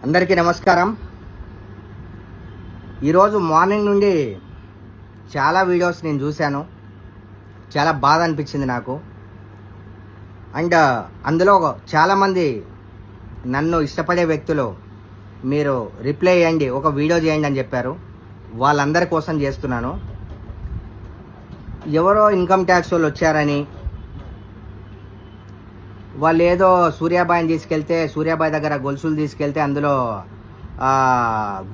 అందరికీ నమస్కారం. ఈరోజు మార్నింగ్ నుండి చాలా వీడియోస్ నేను చూశాను. చాలా బాధ అనిపించింది నాకు. అండ్ అందులో చాలామంది నన్ను ఇష్టపడే వ్యక్తులు మీరు రిప్లై చేయండి, ఒక వీడియో చేయండి అని చెప్పారు. వాళ్ళందరి కోసం చేస్తున్నాను. ఎవరో ఇన్కమ్ ట్యాక్స్ వాళ్ళు వచ్చారని, వాళ్ళు ఏదో సూర్యాబాయిని తీసుకెళ్తే సూర్యాబాయి దగ్గర గొలుసులు తీసుకెళ్తే అందులో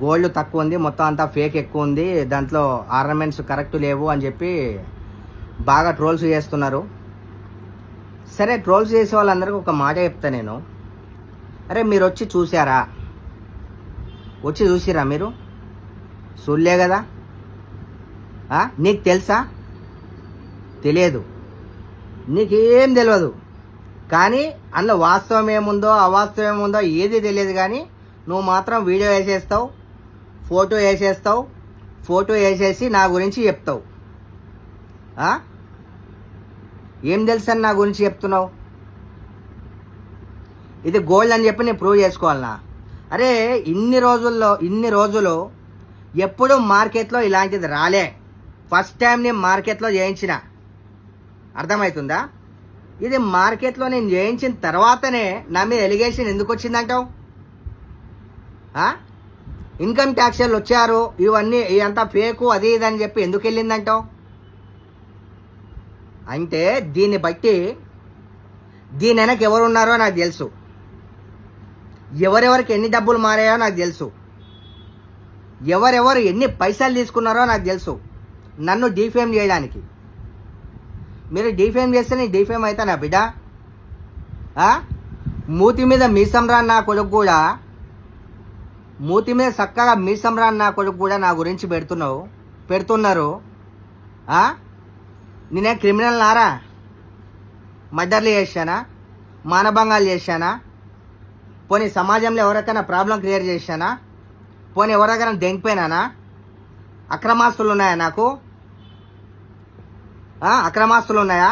గోల్డ్ తక్కువ ఉంది, మొత్తం అంతా ఫేక్ ఎక్కువ ఉంది, దాంట్లో ఆర్నమెంట్స్ కరెక్ట్ లేవు అని చెప్పి బాగా ట్రోల్స్ చేస్తున్నారు. సరే, ట్రోల్స్ చేసే వాళ్ళందరికీ ఒక మాట చెప్తా నేను. అరే, మీరు వచ్చి చూసారా? వచ్చి చూసిరా? మీరు చూడలే కదా. నీకు తెలుసా? తెలియదు, నీకేం తెలియదు. కానీ అందులో వాస్తవం ఏముందో అవాస్తవం ఏముందో ఏది తెలియదు. కానీ నువ్వు మాత్రం వీడియో వేసేస్తావు, ఫోటో వేసేసి నా గురించి చెప్తావు. ఏం తెలుసని నా గురించి చెప్తున్నావు? ఇది గోల్డ్ అని చెప్పి నేను ప్రూవ్ చేసుకోవాలనా? అరే, ఇన్ని రోజులు ఎప్పుడు మార్కెట్లో ఇలాంటిది రాలే. ఫస్ట్ టైం నేను మార్కెట్లో చేయించిన. అర్థమవుతుందా? ఇది మార్కెట్లో నేను చేయించిన తర్వాతనే నా మీద ఎలిగేషన్ ఎందుకు వచ్చిందంటావు? ఇన్కమ్ ట్యాక్స్ వాళ్ళు వచ్చారు, ఇదంతా ఫేకు, అది ఇది అని చెప్పి ఎందుకు వెళ్ళిందంటావు? అంటే దీన్ని బట్టి దీని వెనక ఎవరున్నారో నాకు తెలుసు, ఎవరెవరికి ఎన్ని డబ్బులు మారాయో నాకు తెలుసు, ఎవరెవరు ఎన్ని పైసలు తీసుకున్నారో నాకు తెలుసు నన్ను డిఫేమ్ చేయడానికి. మీరు డిఫేమ్ చేస్తే నేను డిఫేమ్ అవుతానా బిడ్డ? మూతి మీద మీసం రాని నా కొడుకు కూడా, మూతి మీద చక్కగా మీసం రాని నా కొడుకు కూడా నా గురించి పెడుతున్నారు. నేనే క్రిమినల్ నారా? మర్డర్లు చేశానా? మానభంగాలు చేశానా? పోనీ సమాజంలో ఎవరికైనా ప్రాబ్లం క్రియేట్ చేశానా? పోనీ ఎవరికైనా దెంగిపోయినానా? అక్రమాస్తులు ఉన్నాయా నాకు? అక్రమాస్తులు ఉన్నాయా?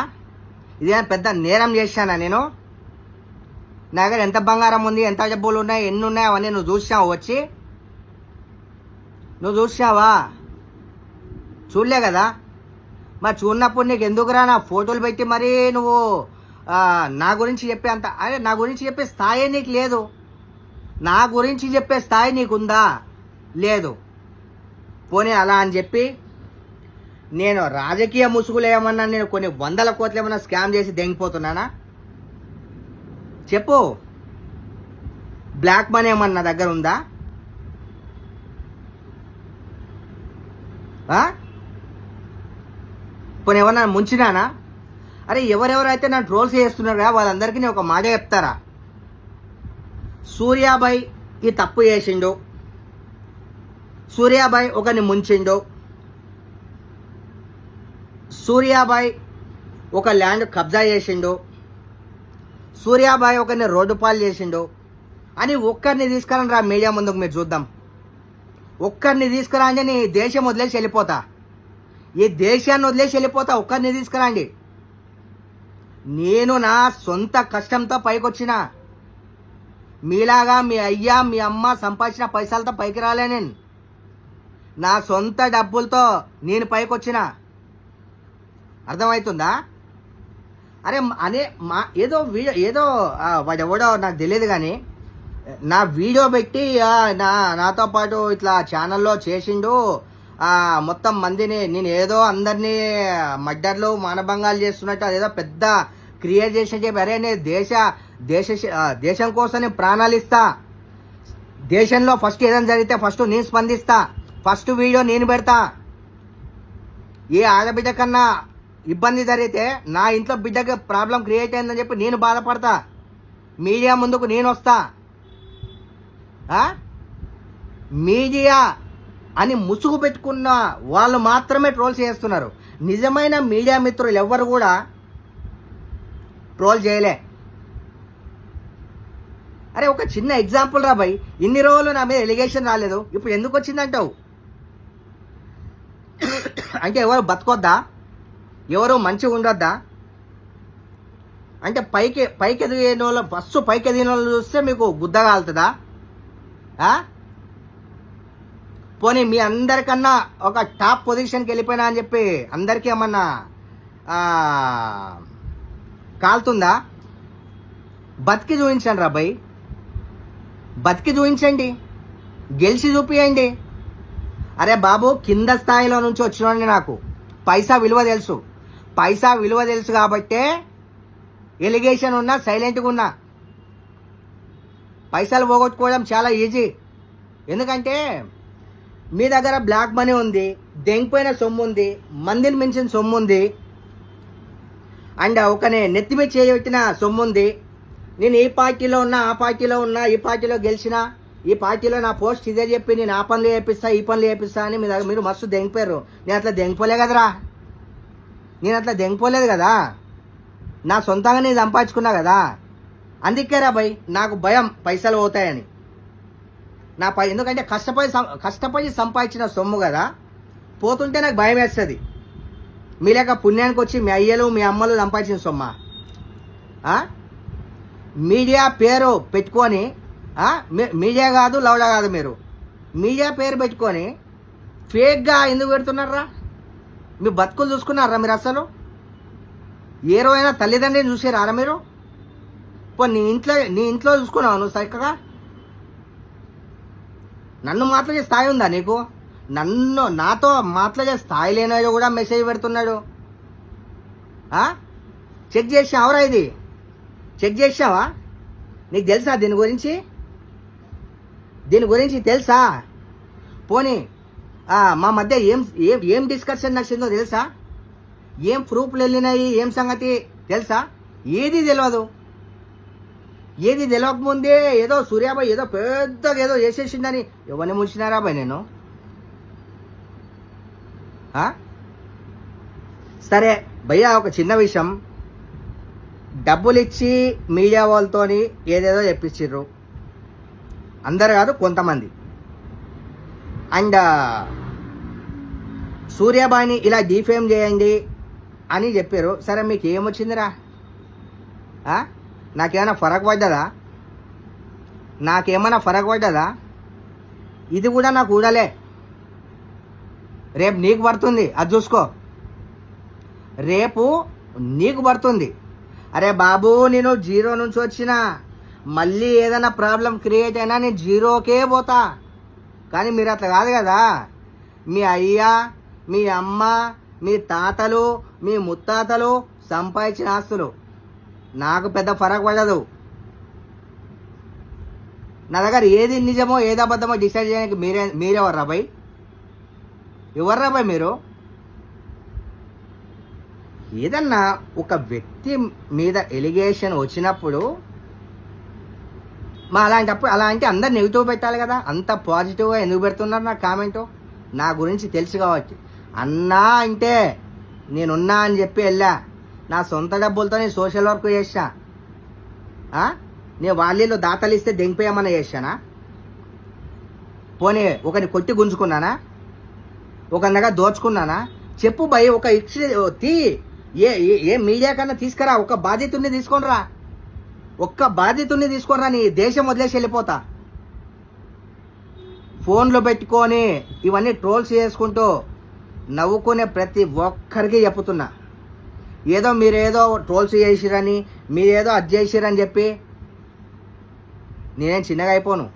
ఇదేనా పెద్ద నేరం చేశానా నేను? నా దగ్గర ఎంత బంగారం ఉంది, ఎంత డబ్బులు ఉన్నాయి, ఎన్ని ఉన్నాయి, అవన్నీ నువ్వు చూసావు? నువ్వు చూసావా? చూడలే కదా. మరి చూడనప్పుడు నీకు ఎందుకురా నా ఫోటోలు పెట్టి మరీ నువ్వు నా గురించి చెప్పే అంత? అరే, నా గురించి చెప్పే స్థాయి నీకు లేదు. నా గురించి చెప్పే స్థాయి నీకుందా? లేదు. పోనీ అలా అని చెప్పి నేను రాజకీయ ముసుగులు ఏమన్నా, నేను కొన్ని 100 కోట్లు ఏమన్నా స్కామ్ చేసి దెంగిపోతున్నానా? చెప్పు. బ్లాక్ మనీ ఏమన్నా నా దగ్గర ఉందా? పోనీ ఏమన్నా ముంచినానా? అరే, ఎవరెవరైతే నన్ను ట్రోల్స్ చేస్తున్నారు కదా వాళ్ళందరికీ నేను ఒక మాట చెప్తారా? సూర్యాబాయ్ ఈ తప్పు చేసిండు, సూర్యాబాయ్ ఒకరిని ముంచిండు, సూర్యాబాయ్ ఒక ల్యాండ్ కబ్జా చేసిండు, సూర్యాబాయ్ ఒకరిని రోడ్డు పాలు చేసిండు అని ఒక్కరిని తీసుకురండి రా మీడియా ముందుకు, మీరు చూద్దాం. ఒక్కరిని తీసుకురాండి, నీ దేశం వదిలేసి వెళ్ళిపోతా, ఈ దేశాన్ని వదిలేసి వెళ్ళిపోతా. ఒక్కరిని తీసుకురండి. నేను నా సొంత కష్టంతో పైకొచ్చిన. మీలాగా మీ అయ్యా మీ అమ్మ సంపాదించిన పైసలతో పైకి రాలే. నేను నా సొంత డబ్బులతో నేను పైకొచ్చిన. అర్థమవుతుందా? అరే, ఏదో వాడెవడో నాకు తెలియదు కానీ నా వీడియో పెట్టి నాతో పాటు ఇట్లా ఛానల్లో చేసిండు, మొత్తం మందిని నేను ఏదో అందరినీ మర్డర్లు మానభంగాలు చేస్తున్నట్టు అదేదో పెద్ద క్రియేట్ చేసిన చెప్పి, అరే నేను దేశం కోసం నేను ప్రాణాలు ఇస్తా, దేశంలో ఫస్ట్ ఏదైనా జరిగితే ఫస్ట్ నేను స్పందిస్తా, ఫస్ట్ వీడియో నేను పెడతా. ఏ ఆడబిడ్డ కన్నా ఇబ్బంది జరిగితే నా ఇంట్లో బిడ్డకి ప్రాబ్లం క్రియేట్ అయిందని చెప్పి నేను బాధపడతా, మీడియా ముందుకు నేను వస్తా. మీడియా అని ముసుగు పెట్టుకున్న వాళ్ళు మాత్రమే ట్రోల్స్ చేస్తున్నారు. నిజమైన మీడియా మిత్రులు ఎవ్వరు కూడా ట్రోల్ చేయలే. అరే, ఒక చిన్న ఎగ్జాంపుల్ రా భయ్. ఇన్ని రోజులు నా మీద ఎలిగేషన్ రాలేదు, ఇప్పుడు ఎందుకు వచ్చిందంటావు? అంటే ఎవరు బతకొద్దా? ఎవరు మంచిగా ఉండొద్దా? అంటే పైకి ఎదిగిన వాళ్ళు, ఫస్ట్ పైకి ఎదిగిన వాళ్ళు చూస్తే మీకు గుద్ద కాలుతుందా? ఆ? పోనీ మీ అందరికన్నా ఒక టాప్ పొజిషన్కి వెళ్ళిపోయినా అని చెప్పి అందరికీ ఏమన్నా కాలుతుందా? బతికి చూపించండి రా భయ్, బతికి చూపించండి, గెలిచి చూపియండి. అరే బాబు, కింద స్థాయిలో నుంచి వచ్చినండి, నాకు పైసా విలువ తెలుసు. పైసా విలువ తెలుసు కాబట్టే ఎలిగేషన్ ఉన్నా సైలెంట్గా ఉన్నా. పైసలు పోగొట్టుకోవడం చాలా ఈజీ. ఎందుకంటే మీ దగ్గర బ్లాక్ మనీ ఉంది, దెంగిపోయిన సొమ్ము ఉంది, మందిని మించిన సొమ్ము ఉంది, అండ్ ఒకనే నెత్తిమి చేయబెట్టిన సొమ్ము ఉంది. నేను ఈ పార్టీలో ఉన్నా, ఆ పార్టీలో ఉన్నా, ఈ పార్టీలో గెలిచినా, ఈ పార్టీలో నా పోస్ట్ ఇదే చెప్పి నేను ఆ పనులు చేపిస్తా, ఈ పనులు చేపిస్తా అని మీరు మస్తు దెంగిపోయారు. నేను అట్లా దెంగిపోలే కదరా, నేను అట్లా దెంగిపోలేదు కదా, నా సొంతంగా నేను సంపాదించుకున్నా కదా. అందుకే రా భయ్, నాకు భయం పైసలు పోతాయని. ఎందుకంటే కష్టపడి సంపాదించిన సొమ్ము కదా, పోతుంటే నాకు భయం వేస్తుంది. మీ లేక పుణ్యానికి వచ్చి మీ అయ్యలు మీ అమ్మలు సంపాదించిన సొమ్మ మీడియా పేరు పెట్టుకొని, మీడియా కాదు లౌడా కాదు, మీరు మీడియా పేరు పెట్టుకొని ఫేక్గా ఎందుకు పెడుతున్నారా? మీ బతుకులు చూసుకున్నారా మీరు? అసలు ఏ రోజైనా తల్లిదండ్రిని చూసారా మీరు? నీ ఇంట్లో చూసుకున్నావు నువ్వు చక్కగా? నన్ను మాట్లాడే స్థాయి ఉందా నీకు? నాతో మాట్లాడే స్థాయి లేనాడు కూడా మెసేజ్ పెడుతున్నాడు. చెక్ చేసావురా? ఇది చెక్ చేసావా? నీకు తెలుసా దీని గురించి తెలుసా? పోనీ మా మధ్య ఏం డిస్కషన్ నచ్చిందో తెలుసా? ఏం ప్రూఫ్లు వెళ్ళినాయి, ఏం సంగతి తెలుసా? ఏది తెలియదు. ఏది తెలియకముందే ఏదో సూర్యాబాయ్ ఏదో పెద్దగా ఏదో చేసేసిందని ఎవరిని ముంచినారా బాయ్ నేను? సరే భయ్యా, ఒక చిన్న విషయం. డబ్బులు ఇచ్చి మీడియా వాళ్ళతోని ఏదేదో చెప్పించారు, అందరు కాదు కొంతమంది. అండ్ సూర్యాబాయిని ఇలా డిఫేమ్ చేయండి అని చెప్పారు. సరే మీకు ఏమొచ్చిందిరా? నాకేమైనా ఫరక్ పడ్డదా? ఇది కూడా నాకు ఊడలే, రేపు నీకు పడుతుంది, అది చూసుకో. రేపు నీకు పడుతుంది. అరే బాబు, నేను జీరో నుంచి వచ్చిన, మళ్ళీ ఏదైనా ప్రాబ్లం క్రియేట్ అయినా నేను జీరోకే పోతా. కానీ మీరు అట్లా కాదు కదా. మీ అయ్య, మీ అమ్మ, మీ తాతలు, మీ ముత్తాతలు సంపాదించిన ఆస్తులు నాకు పెద్ద ఫరక్ పడదు. నా దగ్గర ఏది నిజమో ఏది అబద్ధమో డిసైడ్ చేయడానికి మీరెవర్రా బాయ్? ఎవర్రా బాయ్ మీరు? ఏదన్నా ఒక వ్యక్తి మీద ఎలిగేషన్ వచ్చినప్పుడు అలాంటి అందరు నెగిటివ్ పెట్టాలి కదా. అంత పాజిటివ్గా ఎందుకు పెడుతున్నారు నా కామెంటు? నా గురించి తెలుసు కాబట్టి. అన్నా అంటే నేనున్నా అని చెప్పి వెళ్ళా. నా సొంత డబ్బులతో నేను సోషల్ వర్క్ చేసా. నేను వాళ్ళలో దాతలు ఇస్తే దెంగిపోయామన్నా చేశానా? పోనీ ఒకరిని కొట్టి గుంజుకున్నానా? ఒకరి దగ్గర దోచుకున్నానా? చెప్పు భయ్, ఒక ఏ మీడియా కన్నా తీసుకురా, ఒక్క బాధితుడిని తీసుకొనిరా, నీ దేశం వదిలేసి వెళ్ళిపోతా. ఫోన్లో పెట్టుకొని ఇవన్నీ ట్రోల్స్ చేసుకుంటూ నవ్వుకునే ప్రతి ఒక్కరికి చెప్పుతున్నా, మీరేదో ట్రోల్స్ చేసిరని, మీరేదో అది చేసిరని చెప్పి నేనేం చిన్నగా అయిపోను.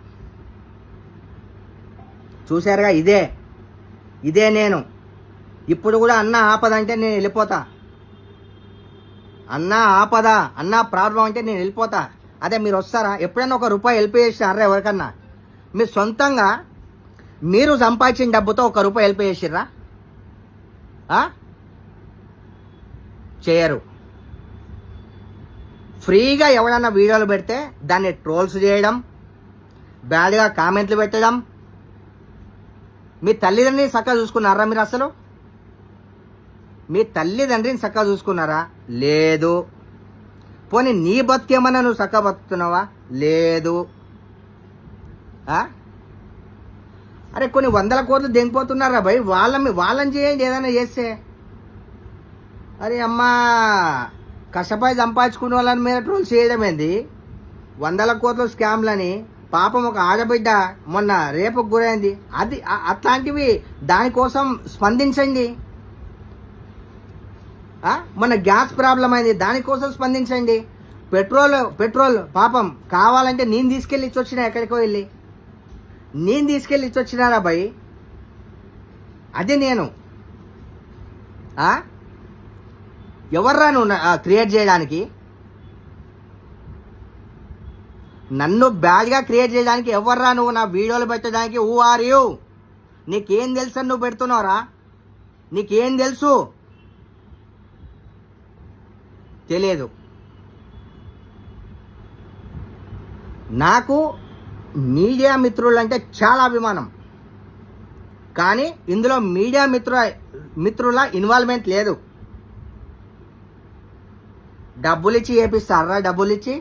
చూశారుగా, ఇదే నేను. ఇప్పుడు కూడా అన్న ఆపదంటే నేను వెళ్ళిపోతా. అన్న ఆపద, అన్న ప్రాబ్లం అంటే నేను వెళ్ళిపోతా. అదే మీరు వస్తారా? ఎప్పుడైనా ₹1 హెల్ప్ చేసినారా ఎవరికన్నా? మీరు సొంతంగా మీరు సంపాదించిన డబ్బుతో ₹1 హెల్ప్ చేసిర్రా? చేయరు. ఫ్రీగా ఎవడన్నా వీడియోలు పెడితే దాన్ని ట్రోల్స్ చేయడం, బ్యాడ్గా కామెంట్లు పెట్టడం. మీ తల్లిదండ్రిని చక్కగా చూసుకున్నారా మీరు? అసలు మీ తల్లిదండ్రిని చక్కగా చూసుకున్నారా? లేదు. పోనీ నీ బతుకేమన్నా నువ్వు చక్కగా బతుకుతున్నావా? లేదు. అరే కొన్ని 100 కోట్లు దెంగిపోతున్నారా భయ్? వాళ్ళని చేయండి ఏదైనా చేస్తే. అరే అమ్మా, కష్టపడి సంపాదించుకునే వాళ్ళని మీద ట్రోల్ చేయడం ఏంది? 100 కోట్ల స్కామ్లని పాపం ఒక ఆడబిడ్డ మొన్న రేపుకు గురైంది. అది అట్లాంటివి దానికోసం స్పందించండి. మొన్న గ్యాస్ ప్రాబ్లం అయింది, దానికోసం స్పందించండి. పెట్రోల్ పాపం కావాలంటే నేను తీసుకెళ్ళి ఇచ్చొచ్చినా, ఎక్కడికో వెళ్ళి నేను తీసుకెళ్ళి ఇచ్చొచ్చినారా భయ్. అదే నేను ఎవర్రా నువ్వు క్రియేట్ చేయడానికి, నన్ను బ్యాడ్గా క్రియేట్ చేయడానికి ఎవర్రా నువ్వు, నా వీడియోలు పెట్టడానికి? Who are you? నీకేం తెలుసు అని నువ్వు పెడుతున్నావురా? నీకేం తెలుసు? తెలియదు. నాకు మీడియా మిత్రులంటే చాలా అభిమానం, కానీ ఇందులో మీడియా మిత్రుల ఇన్వాల్వ్మెంట్ లేదు. డబ్బులు ఇచ్చి చేపిస్తారా? డబ్బులు ఇచ్చి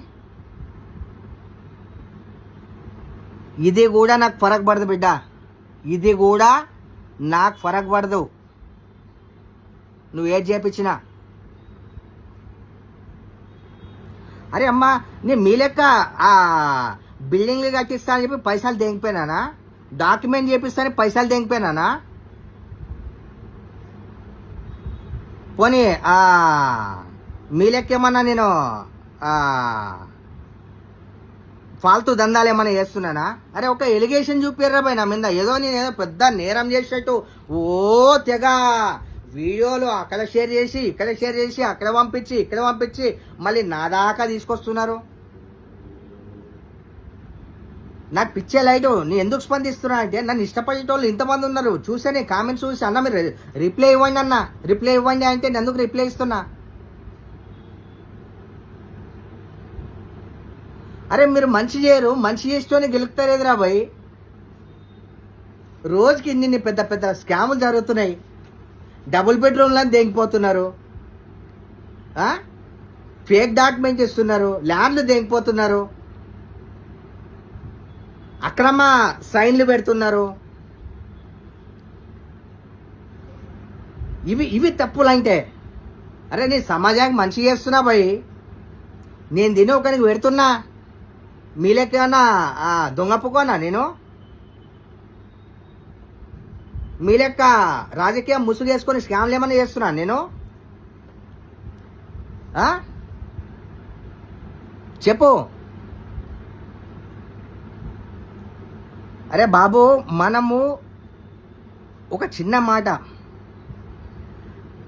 ఇది కూడా నాకు ఫరక్ పడదు బిడ్డ, ఇది కూడా నాకు ఫరక్ పడదు. నువ్వు ఏది చేపించినా. అరే అమ్మా, నేను మీ లెక్క బిల్డింగ్లు కట్టిస్తా అని చెప్పి పైసలు దేంగిపోయినానా? డాక్యుమెంట్ చేపిస్తాను పైసలు దేంగిపోయినానా? పోనీ మీ లెక్క ఏమన్నా నేను ఫాల్తూ దందాలు ఏమన్నా చేస్తున్నానా? అరే ఒక ఎలిగేషన్ చూపిర్రా పోయి నా మీద, ఏదో నేనేదో పెద్ద నేరం చేసినట్టు తెగ వీడియోలు అక్కడ షేర్ చేసి ఇక్కడ షేర్ చేసి అక్కడ పంపించి మళ్ళీ నా దాకా తీసుకొస్తున్నారు. నాకు పిచ్చే లైట్. నేను ఎందుకు స్పందిస్తున్నా అంటే, నన్ను ఇష్టపడేటోళ్ళు ఇంతమంది ఉన్నారు. చూసానే కామెంట్స్ చూసి, అన్న మీరు రిప్లై ఇవ్వండి అన్న, రిప్లై ఇవ్వండి అంటే నేను ఎందుకు రిప్లై ఇస్తున్నా? అరే మీరు మంచి చేయరు, మంచి చేస్తూనే గెలుపుతారేదిరా భయ్. రోజుకి ఇన్ని పెద్ద పెద్ద స్కాములు జరుగుతున్నాయి. డబుల్ బెడ్రూమ్లను దేంగిపోతున్నారు, ఫేక్ డాక్యుమెంట్ ఇస్తున్నారు, ల్యాండ్లు దేంగిపోతున్నారు, అక్రమ సైన్లు పెడుతున్నారు. ఇవి తప్పులంటే, అరే నేను సమాజానికి మంచి చేస్తున్నా భయ్. నేను తిని ఒకరికి పెడుతున్నా, మీ లెక్క ఏమన్నా దొంగపుకోనా? నేను మీ లెక్క రాజకీయం ముసుగేసుకొని స్కామ్లు ఏమన్నా చేస్తున్నా నేను? చెప్పు. అరే బాబు, మనము ఒక చిన్న మాట,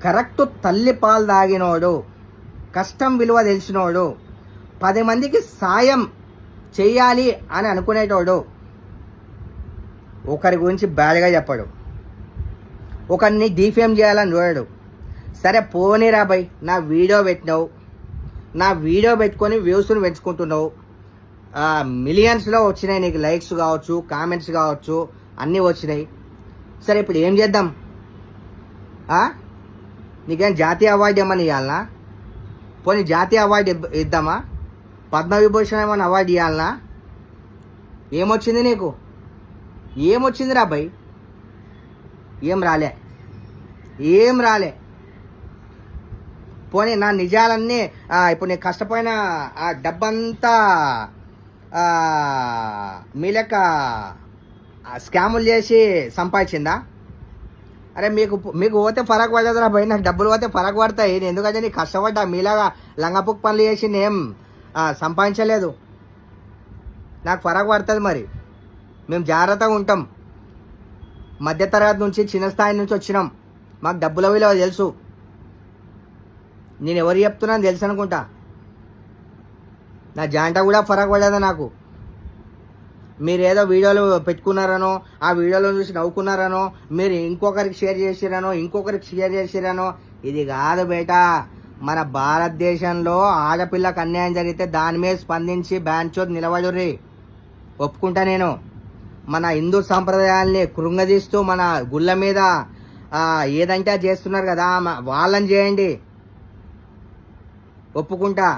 కరెక్ట్ తల్లి పాలు తాగినోడు, కష్టం విలువ తెలిసినోడు, 10 మందికి సాయం చెయ్యాలి అని అనుకునేటోడు ఒకరి గురించి బ్యాడ్గా చెప్పడు, ఒకరిని డిఫేమ్ చేయాలని చూడడు. సరే పోనీరా భయ్, నా వీడియో పెట్టినావు, నా వీడియో పెట్టుకొని వ్యూస్ని పెంచుకుంటున్నావు, మిలియన్స్లో వచ్చినాయి నీకు, లైక్స్ కావచ్చు, కామెంట్స్ కావచ్చు, అన్నీ వచ్చినాయి. సరే ఇప్పుడు ఏం చేద్దాం? నీకేం జాతీయ అవార్డు ఏమని ఇవ్వాలనా? పోనీ జాతీయ అవార్డు ఇద్దామా? పద్మవిభూషణ్ ఏమన్నా అవార్డు ఇవ్వాలనా? ఏమొచ్చింది నీకు? ఏమొచ్చింది రా భయ్? ఏం రాలే. పోనీ నా నిజాలన్నీ ఇప్పుడు నేను కష్టపోయిన ఆ డబ్బంతా మీ లెక్క స్కాములు చేసి సంపాదించిందా? అరే మీకు పోతే ఫరక్ పడదురా భయ్, నాకు డబ్బులు పోతే ఫరక్ పడతాయి. నేను ఎందుకంటే నీకు కష్టపడ్డా, మీలాగా లంగపుక్ పనులు చేసి నేను సంపాదించలేదు. నాకు ఫరక్ పడుతుంది. మరి మేము జాగ్రత్తగా ఉంటాం. మధ్యతరగతి నుంచి, చిన్న స్థాయి నుంచి వచ్చినాం, మాకు డబ్బుల విలువ తెలుసు. నేను ఎవరు చెప్తున్నాను తెలుసు అనుకుంటా. నా జాంట కూడా ఫరక్ పడదు నాకు. మీరేదో వీడియోలు పెట్టుకున్నారనో, ఆ వీడియోలో చూసి నవ్వుకున్నారనో, మీరు ఇంకొకరికి షేర్ చేసిరనో, ఇది కాదు బేటా. మన భారతదేశంలో ఆడపిల్లకు అన్యాయం జరిగితే దాని మీద స్పందించి బ్యాన్చోద్ నిలబడుర్రి, ఒప్పుకుంటా నేను. మన హిందూ సాంప్రదాయాల్ని కృంగదీస్తూ మన గుళ్ళ మీద ఏదంటే అది చేస్తున్నారు కదా, వాళ్ళని చేయండి, ఒప్పుకుంటా.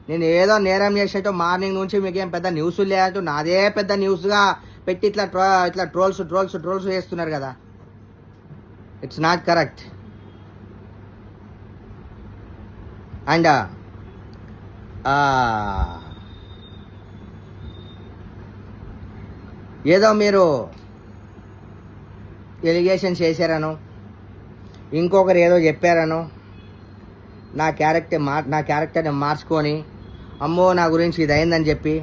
నేను ఏదో నేరం చేసేటో మార్నింగ్ నుంచి మీకేం పెద్ద న్యూస్ లేదంటూ నాదే పెద్ద న్యూస్గా పెట్టి ఇట్లా ట్రోల్స్ చేస్తున్నారు కదా. It's not correct. అండ్ ఏదో మీరు ఎలిగేషన్ చేశారనో ఇంకొకరు ఏదో చెప్పారనో నా క్యారెక్టర్ని మార్చుకొని అమ్మో నా గురించి ఇది అయిందని చెప్పి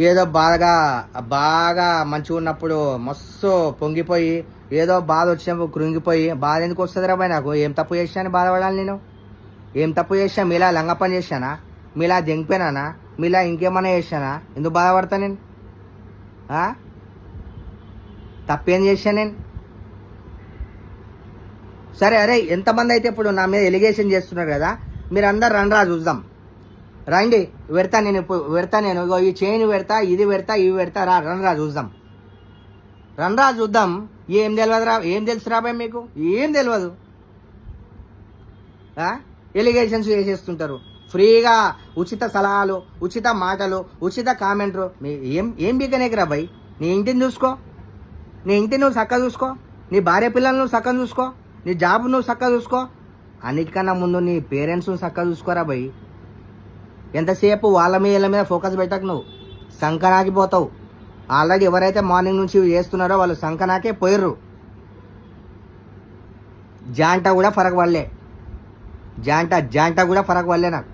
ఏదో బాగా మంచిగా ఉన్నప్పుడు మస్తు పొంగిపోయి ఏదో బాధ వచ్చినప్పుడు కృంగిపోయి బాధ ఎందుకు వస్తుంది రా బాయ్? నాకు ఏం తప్పు చేశాను బాధపడాలి? నేను ఏం తప్పు చేసినా? మీలా లంగ పని చేశానా? మీలా దెంగిపోయినానా? మీలా ఇంకేమన్నా చేశానా? ఎందుకు బాధపడతా నేను? తప్పేం చేశాను నేను? సరే, అరే ఎంతమంది అయితే ఇప్పుడు నా మీద ఎలిగేషన్ చేస్తున్నారు కదా, మీరు అందరు రండ్రా చూద్దాం. రండి, పెడతా నేను ఇగో ఈ చైన్ పెడతా, ఇది పెడతా, ఇవి పెడతా, రండ్రా చూద్దాం. రండ్రా చూద్దాం. ఏం తెలియదురా? ఏం తెలుసు రాబాయ్ మీకు? ఏం తెలియదు. ఎలిగేషన్స్ చేసేస్తుంటారు ఫ్రీగా. ఉచిత సలహాలు, ఉచిత మాటలు, ఉచిత కామెంట్లు. ఏం బీకనేకి రాబాయ్? నీ ఇంటిని చూసుకో, నీ ఇంటిని నువ్వు చక్కగా చూసుకో, నీ భార్య పిల్లలు నువ్వు చక్కగా చూసుకో, నీ జాబ్ నువ్వు చక్కగా చూసుకో. అన్నిటికన్నా ముందు నీ పేరెంట్స్ నువ్వు చక్కగా చూసుకోరా బాయ్. ఎంతసేపు వాళ్ళ మీద ఫోకస్ పెట్టకు, నువ్వు సంకనాకి పోతావు. ఆల్రెడీ ఎవరైతే మార్నింగ్ నుంచి చేస్తున్నారో వాళ్ళు సంకనాకే పోయిర్రు. జాంటా కూడా ఫరక్ పడలే, జాంటా కూడా ఫరక్ పడలే. నాకు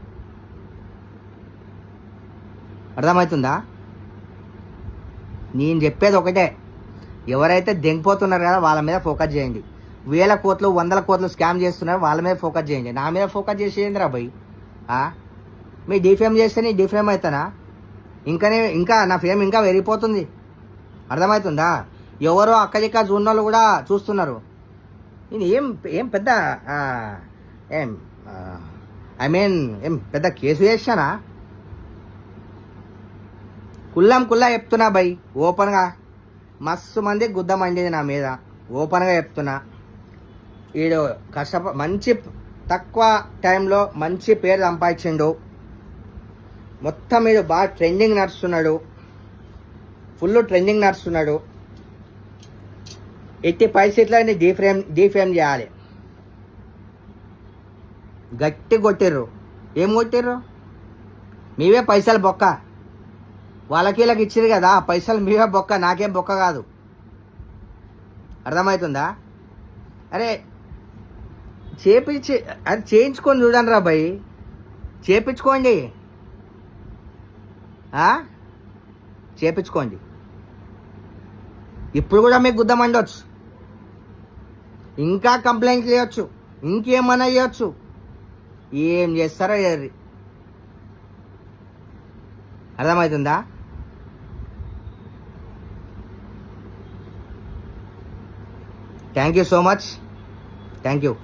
అర్థమవుతుందా? నేను చెప్పేది ఒకటే, ఎవరైతే దెంగిపోతున్నారు కదా వాళ్ళ మీద ఫోకస్ చేయండి. 1000 కోట్లు 100 కోట్లు స్కామ్ చేస్తున్నారు వాళ్ళ మీద ఫోకస్ చేయండి. నా మీద ఫోకస్ చేసేయండి రా భయ్. మీ డిఫేమ్ చేస్తే నీ డిఫేమ్ అవుతానా? ఇంకా నా ఫేమ్ ఇంకా పెరిగిపోతుంది. అర్థమవుతుందా? ఎవరో అక్కడిక్క జూన్నోళ్ళు కూడా చూస్తున్నారు. నేను ఏం పెద్ద ఏం పెద్ద కేసు చేశానా? కుల్లా చెప్తున్నా భయ్, ఓపెన్గా. మస్తు మంది గుద్ద మండిది నా మీద, ఓపెన్గా చెప్తున్నా. వీడు మంచి తక్కువ టైంలో మంచి పేరు సంపాదించిండు. మొత్తం మీద బాగా ట్రెండింగ్ నడుస్తున్నాడు, ఫుల్ ట్రెండింగ్ నడుస్తున్నాడు. ఎట్టి పరిస్థితుల్లో డీఫేమ్ చేయాలి. గట్టి కొట్టిర్రు. ఏం కొట్టిర్రు? మీవే పైసలు బొక్క. వాళ్ళకి వీళ్ళకి ఇచ్చిరు కదా పైసలు, మీవే బొక్క, నాకేం బొక్క కాదు. అర్థమవుతుందా? అరే అది చేయించుకొని చూడండి రా భయ్, చేయించుకోండి, చేయించుకోండి. ఇప్పుడు కూడా మీకు గుద్ద మండవచ్చు, ఇంకా కంప్లైంట్ చేయొచ్చు, ఇంకేమన్నా చేయొచ్చు. ఏం చేస్తారో చేయరు. అర్థమవుతుందా? Thank you so much. Thank you.